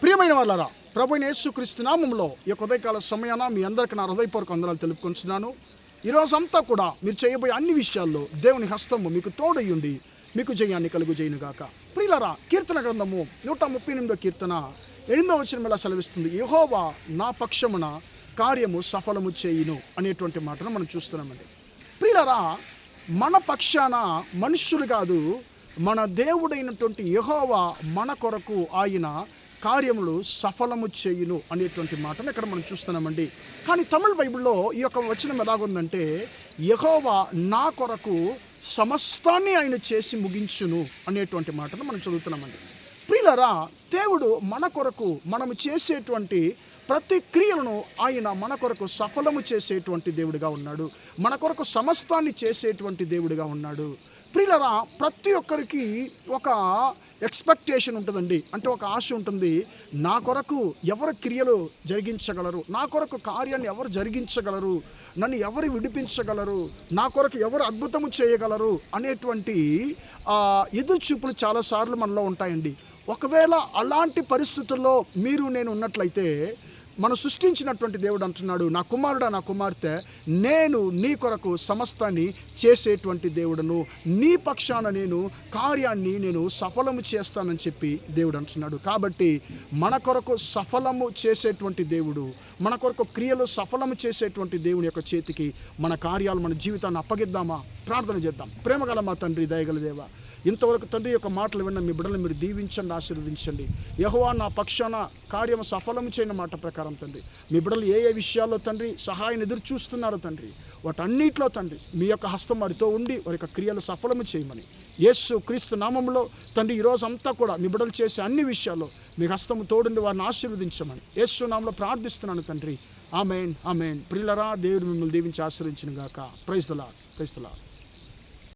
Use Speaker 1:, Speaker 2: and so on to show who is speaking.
Speaker 1: ప్రియమైన వాళ్ళారా, ప్రభువైన యేసుక్రీస్తు నామములో ఈ ఉదయకాల సమయాన మీ అందరికీ నా హృదయపూర్వక వందనాలు తెలుపుకుంటున్నాను. ఈరోజంతా కూడా మీరు చేయబోయే అన్ని విషయాల్లో దేవుని హస్తము మీకు తోడయ్యుండి మీకు జయాన్ని కలుగు చేయనుగాక. ప్రియులారా, కీర్తన గ్రంథము 138 కీర్తన 8వ వచనం ఇలా సెలవిస్తుంది, యెహోవా నా పక్షమున కార్యము సఫలము చేయును అనేటువంటి మాటను మనం చూస్తున్నామండి. ప్రియులారా, మన పక్షాన మనుష్యులు కాదు, మన దేవుడైనటువంటి యెహోవా మన కొరకు ఆయన కార్యములు సఫలము చేయును అనేటువంటి మాటను ఇక్కడ మనం చూస్తున్నామండి. కానీ తమిళ బైబిల్లో ఈ యొక్క వచనం ఎలాగుందంటే, యెహోవా నా కొరకు సమస్తాన్ని ఆయన చేసి ముగించును అనేటువంటి మాటను మనం చదువుతున్నామండి. ప్రియులారా, దేవుడు మన కొరకు మనము చేసేటువంటి ప్రతి క్రియలను ఆయన మన కొరకు సఫలము చేసేటువంటి దేవుడిగా ఉన్నాడు. మన కొరకు సమస్తాన్ని చేసేటువంటి దేవుడిగా ఉన్నాడు. ప్రియులారా, ప్రతి ఒక్కరికి ఒక ఎక్స్పెక్టేషన్ ఉంటుందండి, అంటే ఒక ఆశ ఉంటుంది. నా కొరకు ఎవరు క్రియలు జరిగించగలరు, నా కొరకు కార్యాన్ని ఎవరు జరిగించగలరు, నన్ను ఎవరు విడిపించగలరు, నా కొరకు ఎవరు అద్భుతము చేయగలరు అనేటువంటి ఎదురు చూపులు చాలాసార్లు మనలో ఉంటాయండి. ఒకవేళ అలాంటి పరిస్థితుల్లో మీరు నేను ఉన్నట్లయితే, మనం సృష్టించినటువంటి దేవుడు అంటున్నాడు, నా కుమారుడా నా కుమార్తె, నేను నీ కొరకు సమస్తాన్ని చేసేటువంటి దేవుడను, నీ పక్షాన నేను కార్యాన్ని నేను సఫలము చేస్తానని చెప్పి దేవుడు అంటున్నాడు. కాబట్టి మన కొరకు సఫలము చేసేటువంటి దేవుడు, మన కొరకు క్రియలు సఫలము చేసేటువంటి దేవుని యొక్క చేతికి మన కార్యాలు, మన జీవితాన్ని అప్పగిద్దామా? ప్రార్థన చేద్దాం. ప్రేమగల మా తండ్రి, దయగల దేవ, ఇంతవరకు తండ్రి యొక్క మాటలు విన్న మీ బిడ్డలను మీరు దీవించండి, ఆశీర్వదించండి. యెహోవా నా పక్షాన కార్యము సఫలము చేయని మాట ప్రకారం తండ్రి, మీ బిడ్డలు ఏ ఏ విషయాల్లో తండ్రి సహాయాన్ని ఎదురు చూస్తున్నారో తండ్రి, వాటన్నిటిలో తండ్రి మీ యొక్క హస్తం వారితో ఉండి వారి యొక్క క్రియలు సఫలము చేయమని యేసు క్రీస్తు నామములో తండ్రి ఈరోజు అంతా కూడా మీ బిడ్డలు చేసే అన్ని విషయాల్లో మీ హస్తము తోడుండి వారిని ఆశీర్వదించమని యేసు నామములో ప్రార్థిస్తున్నాను తండ్రి. ఆమేన్, ఆమేన్. ప్రియులారా, దేవుడు మిమ్మల్ని దీవించి ఆశీర్వదించును గాక. Praise the lord, praise the lord.